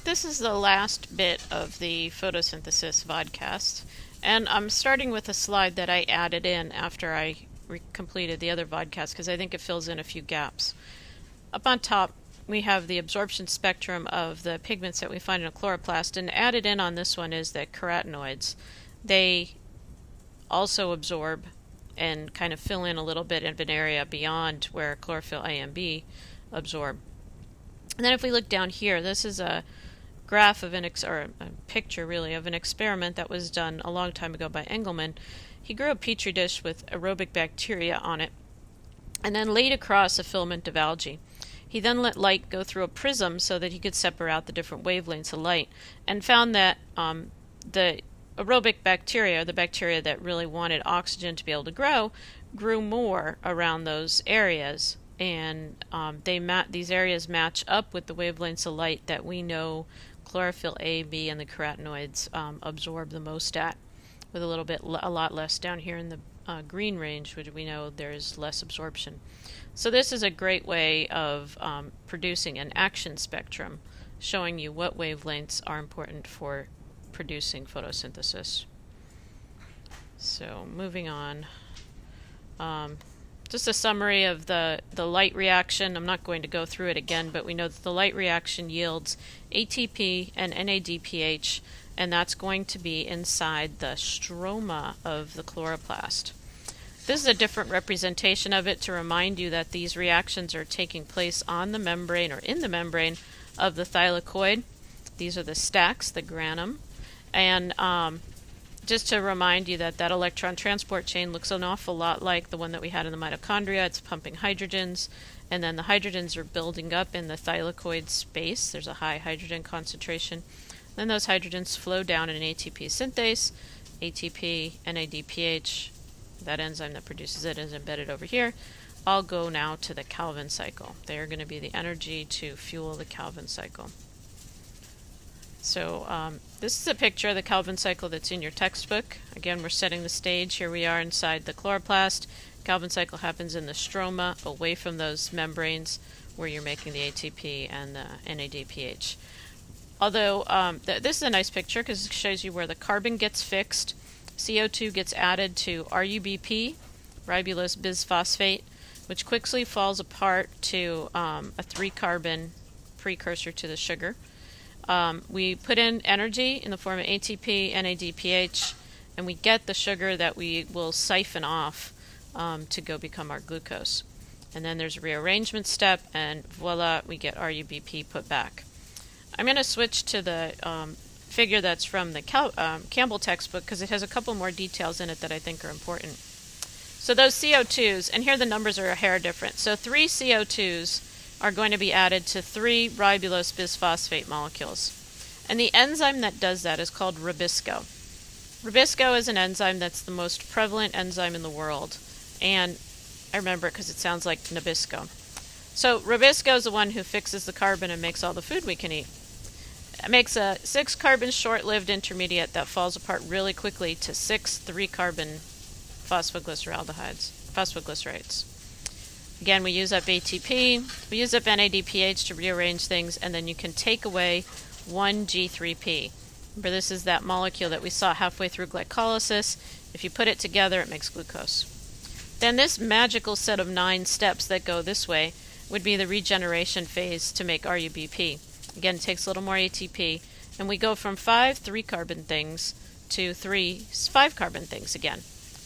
this is the last bit of the photosynthesis vodcast, and I'm starting with a slide that I added in after I completed the other vodcast because I think it fills in a few gaps. Up on top, we have the absorption spectrum of the pigments that we find in a chloroplast, and added in on this one is the carotenoids. They also absorb and kind of fill in a little bit of an area beyond where chlorophyll A and B absorb. And then if we look down here, this is a graph of or a picture really of an experiment that was done a long time ago by Engelmann. He grew a petri dish with aerobic bacteria on it and then laid across a filament of algae. He then let light go through a prism so that he could separate out the different wavelengths of light, and found that the aerobic bacteria, the bacteria that really wanted oxygen to be able to grow, grew more around those areas. And these areas match up with the wavelengths of light that we know chlorophyll A, B, and the carotenoids absorb the most at, with a lot less down here in the green range, which we know there's less absorption. So this is a great way of producing an action spectrum, showing you what wavelengths are important for producing photosynthesis. So moving on. Just a summary of the light reaction. I'm not going to go through it again, but we know that the light reaction yields ATP and NADPH, and that's going to be inside the stroma of the chloroplast. This is a different representation of it to remind you that these reactions are taking place on the membrane or in the membrane of the thylakoid. These are the stacks, the granum, and just to remind you that that electron transport chain looks an awful lot like the one that we had in the mitochondria. It's pumping hydrogens, and then the hydrogens are building up in the thylakoid space. There's a high hydrogen concentration. Then those hydrogens flow down in an ATP synthase. ATP, NADPH, that enzyme that produces it is embedded over here. All go now to the Calvin cycle. They are going to be the energy to fuel the Calvin cycle. So this is a picture of the Calvin cycle that's in your textbook. Again, we're setting the stage. Here we are inside the chloroplast. Calvin cycle happens in the stroma, away from those membranes where you're making the ATP and the NADPH. Although this is a nice picture because it shows you where the carbon gets fixed. CO2 gets added to RUBP, ribulose bisphosphate, which quickly falls apart to a 3-carbon precursor to the sugar. We put in energy in the form of ATP, NADPH, and we get the sugar that we will siphon off to go become our glucose. And then there's a rearrangement step, and voila, we get RUBP put back. I'm going to switch to the figure that's from the Campbell textbook because it has a couple more details in it that I think are important. So those CO2s, and here the numbers are a hair different. So 3 CO2s are going to be added to 3 ribulose bisphosphate molecules. And the enzyme that does that is called ribisco. Ribisco is an enzyme that's the most prevalent enzyme in the world. And I remember it because it sounds like Nabisco. So ribisco is the one who fixes the carbon and makes all the food we can eat. It makes a 6-carbon short-lived intermediate that falls apart really quickly to 6 3-carbon phosphoglycerides. Again, we use up ATP, we use up NADPH to rearrange things, and then you can take away 1G3P. Remember, this is that molecule that we saw halfway through glycolysis. If you put it together, it makes glucose. Then this magical set of 9 steps that go this way would be the regeneration phase to make RUBP. Again, it takes a little more ATP, and we go from 5 3-carbon things to 3 5-carbon things again.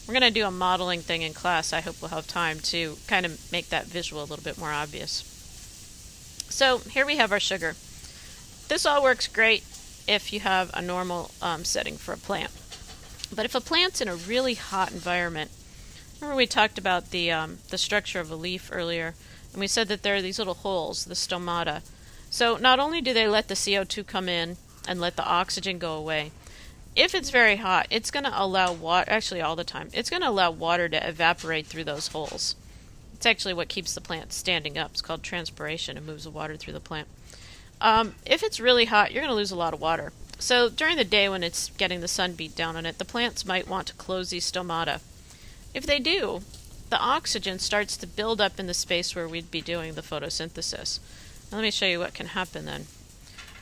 We're going to do a modeling thing in class. I hope we'll have time to kind of make that visual a little bit more obvious. So here we have our sugar. This all works great if you have a normal setting for a plant. But if a plant's in a really hot environment, remember we talked about the structure of a leaf earlier, and we said that there are these little holes, the stomata. So not only do they let the CO2 come in and let the oxygen go away, if it's very hot, it's going to allow water, actually all the time, it's going to allow water to evaporate through those holes. It's actually what keeps the plant standing up. It's called transpiration. It moves the water through the plant. If it's really hot, you're going to lose a lot of water. So during the day when it's getting the sun beat down on it, the plants might want to close these stomata. If they do, the oxygen starts to build up in the space where we'd be doing the photosynthesis. Now let me show you what can happen then.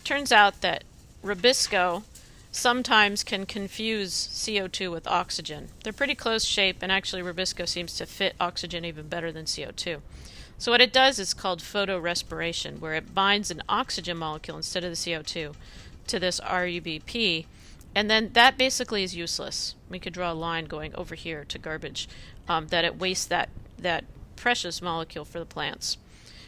Turns out that rubisco sometimes can confuse CO2 with oxygen. They're pretty close shape, and actually rubisco seems to fit oxygen even better than CO2. So what it does is called photorespiration, where it binds an oxygen molecule instead of the CO2 to this RUBP, and then that basically is useless. We could draw a line going over here to garbage, that it wastes that precious molecule for the plants.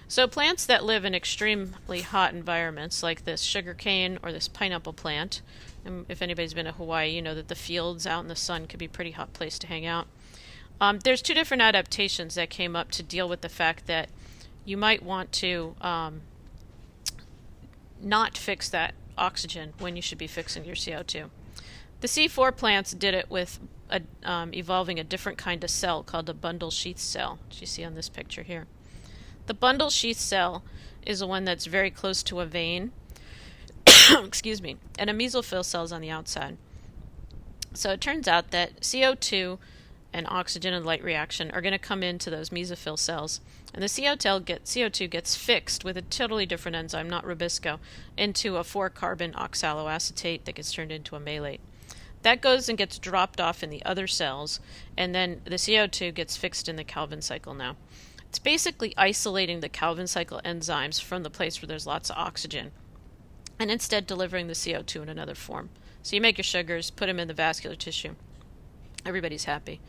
So plants that live in extremely hot environments, like this sugarcane or this pineapple plant, and if anybody's been to Hawaii, you know that the fields out in the sun could be a pretty hot place to hang out. There's two different adaptations that came up to deal with the fact that you might want to not fix that oxygen when you should be fixing your CO2. The C4 plants did it with evolving a different kind of cell called a bundle sheath cell, which you see on this picture here. The bundle sheath cell is the one that's very close to a vein, excuse me, and a mesophyll cell is on the outside. So it turns out that CO2 and oxygen and light reaction are going to come into those mesophyll cells, and the CO2 gets fixed with a totally different enzyme, not rubisco, into a 4-carbon oxaloacetate that gets turned into a malate. That goes and gets dropped off in the other cells, and then the CO2 gets fixed in the Calvin cycle now. It's basically isolating the Calvin cycle enzymes from the place where there's lots of oxygen, and instead delivering the CO2 in another form. So you make your sugars, put them in the vascular tissue. Everybody's happy.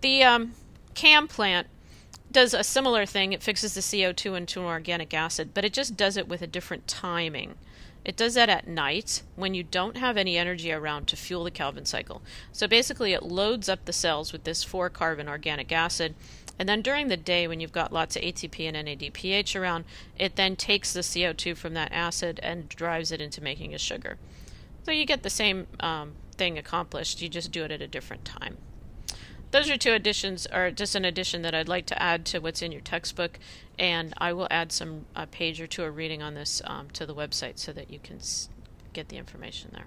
The CAM plant does a similar thing. It fixes the CO2 into an organic acid, but it just does it with a different timing. It does that at night when you don't have any energy around to fuel the Calvin cycle. So basically it loads up the cells with this 4-carbon organic acid, and then during the day when you've got lots of ATP and NADPH around, it then takes the CO2 from that acid and drives it into making a sugar. So you get the same thing accomplished, you just do it at a different time. Those are two additions, or just an addition that I'd like to add to what's in your textbook, and I will add a page or two of reading on this to the website so that you can get the information there.